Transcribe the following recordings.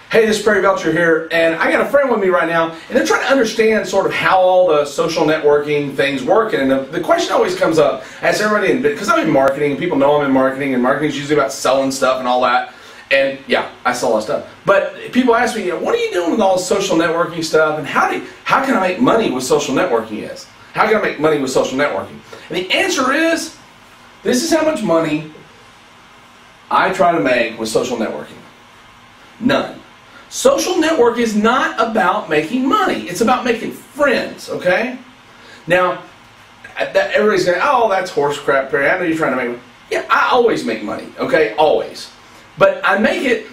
Hey, this is Perry Belcher here, and I got a friend with me right now, and they're trying to understand sort of how all the social networking things work. And the question always comes up, as everybody, because I'm in marketing, and people know I'm in marketing, and marketing is usually about selling stuff and all that. And yeah, I sell all that stuff. But people ask me, what are you doing with all the social networking stuff, and how can I make money with social networking is? How can I make money with social networking? And the answer is, this is how much money I try to make with social networking. None. Social network is not about making money. It's about making friends, okay? Now, everybody's saying, oh, that's horse crap, Perry. I know you're trying to make money. Yeah, I always make money, okay? Always. But I make it,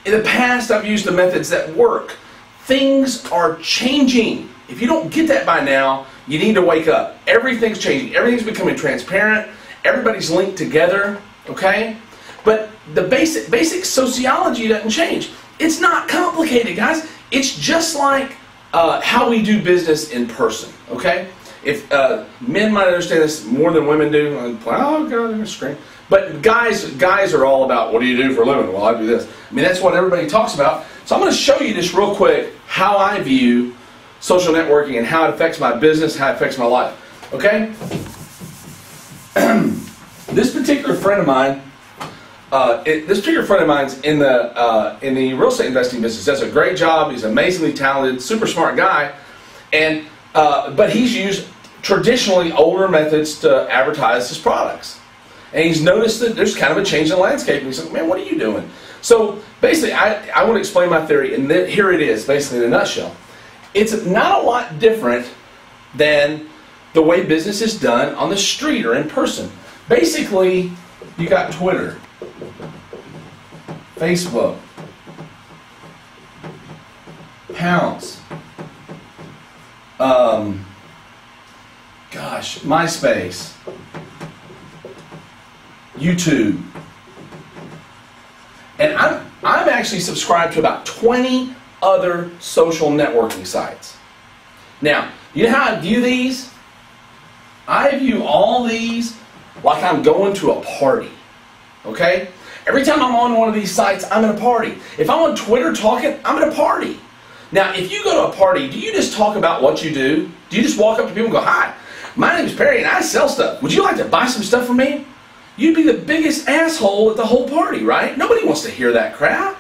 in the past I've used the methods that work. Things are changing. If you don't get that by now, you need to wake up. Everything's changing. Everything's becoming transparent. Everybody's linked together, okay? But the basic sociology doesn't change. It's not complicated, guys. It's just like how we do business in person, okay? If men might understand this more than women do, oh God, they're gonna scream. But guys are all about, what do you do for a living? Well, I do this. I mean, that's what everybody talks about. So I'm going to show you this real quick, how I view social networking and how it affects my business, how it affects my life. Okay? This particular friend of mine, in the real estate investing business, does a great job. He's amazingly talented, super smart guy, and but he's used traditionally older methods to advertise his products. And he's noticed that there's kind of a change in the landscape. And he's like, man, what are you doing? So basically, I want to explain my theory, and here it is, basically in a nutshell. It's not a lot different than the way business is done on the street or in person. Basically, you got Twitter, Facebook, Pounce, MySpace, YouTube, and I'm actually subscribed to about 20 other social networking sites. Now, you know how I view these? I view all these like I'm going to a party. Okay? Every time I'm on one of these sites, I'm at a party. If I'm on Twitter talking, I'm at a party. Now, if you go to a party, do you just talk about what you do? Do you just walk up to people and go, hi, my name is Perry and I sell stuff. Would you like to buy some stuff from me? You'd be the biggest asshole at the whole party, right? Nobody wants to hear that crap.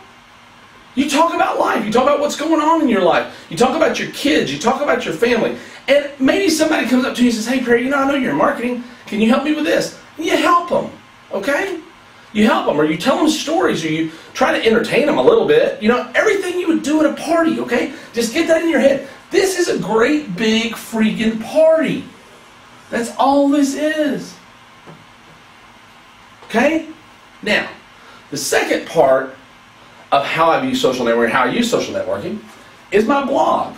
You talk about life. You talk about what's going on in your life. You talk about your kids. You talk about your family. And maybe somebody comes up to you and says, hey, Perry, I know you're in marketing. Can you help me with this? And you help them, okay? You help them, or you tell them stories, or you try to entertain them a little bit. Everything you would do at a party, okay? Just get that in your head. This is a great big freaking party. That's all this is. Okay? Now, the second part of how I view social networking, how I use social networking, is my blog.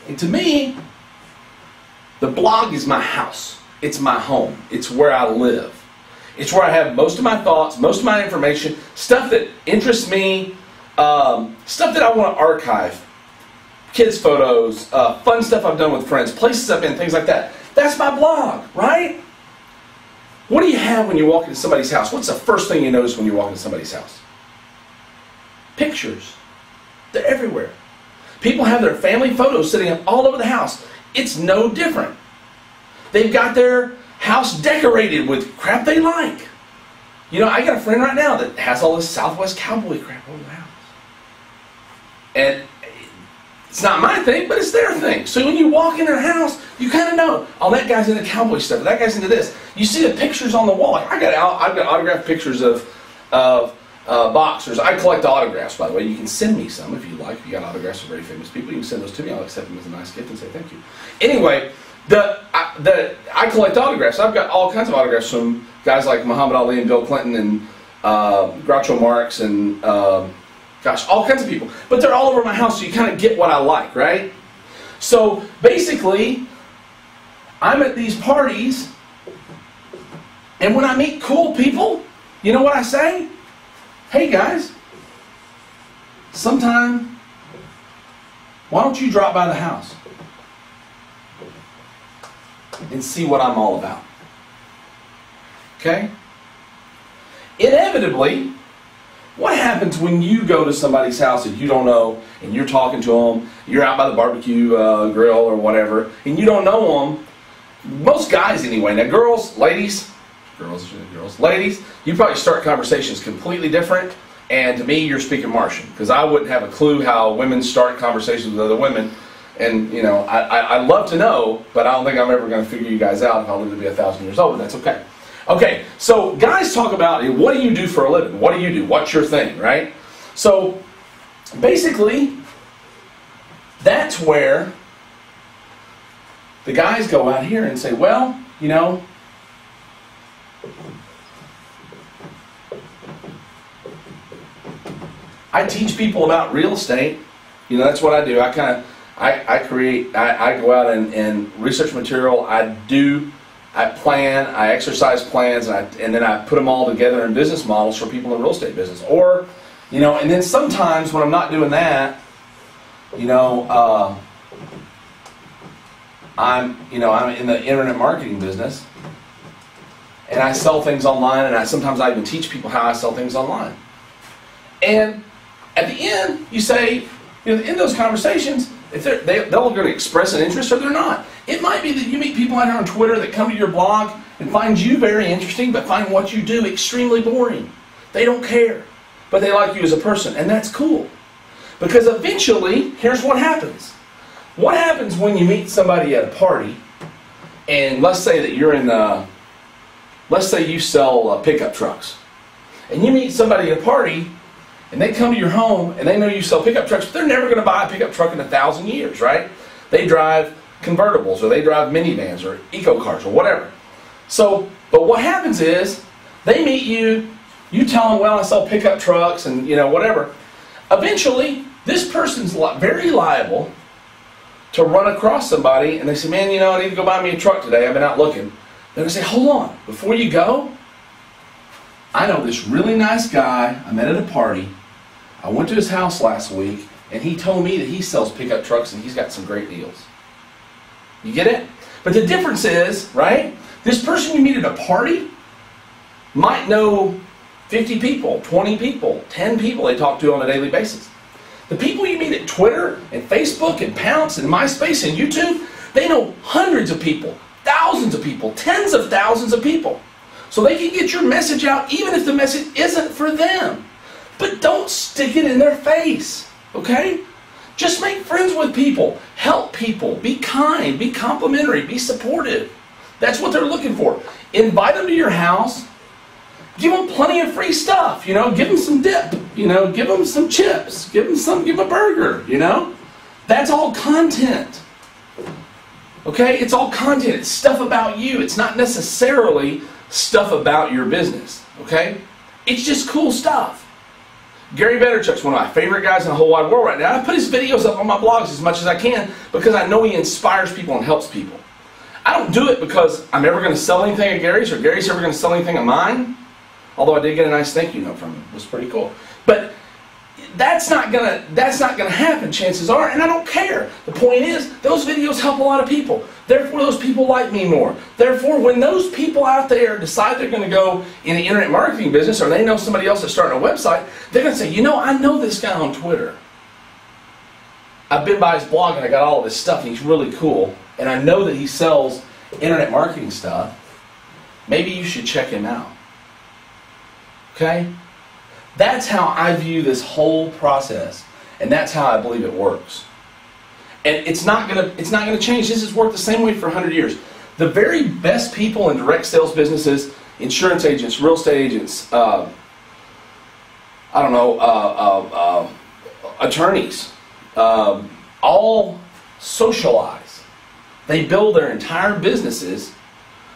And to me, the blog is my house. It's my home. It's where I live. It's where I have most of my thoughts, most of my information, stuff that interests me, stuff that I want to archive, kids' photos, fun stuff I've done with friends, places I've been, things like that. That's my blog, right? What do you have when you walk into somebody's house? What's the first thing you notice when you walk into somebody's house? Pictures. They're everywhere. People have their family photos sitting up all over the house. It's no different. They've got their house decorated with crap they like. I got a friend right now that has all this Southwest cowboy crap over the house. And it's not my thing, but it's their thing. So when you walk in their house, you kind of know, oh, that guy's into cowboy stuff, that guy's into this. You see the pictures on the wall. I've got autographed pictures of boxers. I collect autographs, by the way. You can send me some if you like. If you got autographs from very famous people, you can send those to me. I'll accept them as a nice gift and say thank you. Anyway, I collect autographs. I've got all kinds of autographs from guys like Muhammad Ali and Bill Clinton and Groucho Marx and all kinds of people. But they're all over my house, so you kind of get what I like, right? So basically, I'm at these parties, and when I meet cool people, you know what I say? Hey guys, sometime, why don't you drop by the house and see what I'm all about? Okay? inevitably, what happens when you go to somebody's house that you don't know, and you're talking to them, you're out by the barbecue grill or whatever, and you don't know them? Most guys anyway. Now girls, ladies, ladies, you probably start conversations completely different, and to me you're speaking Martian, because I wouldn't have a clue how women start conversations with other women. And you know, I'd love to know, but I don't think I'm ever going to figure you guys out if I live to be 1,000 years old, but that's okay. Okay, so guys talk about, what do you do for a living? What do you do? What's your thing, right? So basically, that's where the guys go out here and say, well, you know, I teach people about real estate. You know, that's what I do. I kind of, I go out and research material. I plan, I exercise plans, and then I put them all together in business models for people in the real estate business. Or, you know, and then sometimes when I'm not doing that, you know, I'm in the internet marketing business, and I sell things online, and sometimes I even teach people how I sell things online. And at the end, you say, you know, in those conversations, if they're going to express an interest or they're not. It might be that you meet people out here on Twitter that come to your blog and find you very interesting, but find what you do extremely boring. They don't care, but they like you as a person, and that's cool. Because eventually, here's what happens. What happens when you meet somebody at a party, and let's say that you're in, let's say you sell pickup trucks, and you meet somebody at a party, and they come to your home, and they know you sell pickup trucks, but they're never going to buy a pickup truck in 1,000 years, right? They drive convertibles, or they drive minivans, or eco cars, or whatever. So, but what happens is, they meet you, you tell them, well, I sell pickup trucks, and you know, whatever. Eventually, this person's very liable to run across somebody, and they say, man, you know, I need to go buy me a truck today, I've been out looking. They're going to say, hold on, before you go, I know this really nice guy I met at a party. I went to his house last week, and he told me that he sells pickup trucks and he's got some great deals. You get it? But the difference is, right, this person you meet at a party might know 50 people, 20 people, 10 people they talk to on a daily basis. The people you meet at Twitter and Facebook and Pounce and MySpace and YouTube, they know hundreds of people, thousands of people, tens of thousands of people. So they can get your message out even if the message isn't for them. But don't stick it in their face, okay? Just make friends with people, help people, be kind, be complimentary, be supportive. That's what they're looking for. Invite them to your house, give them plenty of free stuff, you know, give them some dip, you know, give them some chips, give them a burger, you know? That's all content. Okay? It's all content. It's stuff about you. It's not necessarily stuff about your business. Okay? It's just cool stuff. Gary Vaynerchuk's one of my favorite guys in the whole wide world right now. I put his videos up on my blogs as much as I can because I know he inspires people and helps people. I don't do it because I'm ever going to sell anything of Gary's or Gary's ever going to sell anything of mine. Although I did get a nice thank you note from him. It was pretty cool. But that's not gonna happen, chances are, and I don't care. The point is, those videos help a lot of people. Therefore, those people like me more. Therefore, when those people out there decide they're going to go in the internet marketing business, or they know somebody else that's starting a website, they're going to say, you know, I know this guy on Twitter. I've been by his blog and I got all of this stuff, and he's really cool, and I know that he sells internet marketing stuff. Maybe you should check him out. Okay? That's how I view this whole process, and that's how I believe it works. And it's not gonna change. This has worked the same way for 100 years. The very best people in direct sales businesses, insurance agents, real estate agents, attorneys, all socialize. They build their entire businesses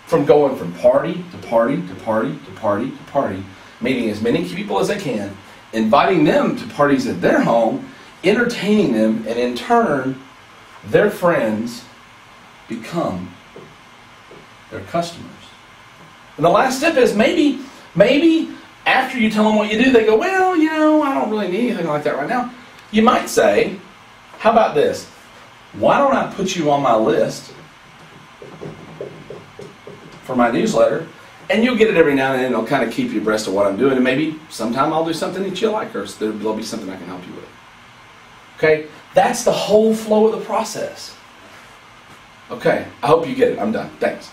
from going from party to party to party to party to party, meeting as many people as they can, inviting them to parties at their home, entertaining them, and in turn, their friends become their customers. And the last step is maybe after you tell them what you do, they go, well, you know, I don't really need anything like that right now. You might say, how about this? Why don't I put you on my list for my newsletter, And you'll get it every now and then. It'll kind of keep you abreast of what I'm doing. And maybe sometime I'll do something that you like, or there'll be something I can help you with. Okay? That's the whole flow of the process. Okay, I hope you get it. I'm done. Thanks.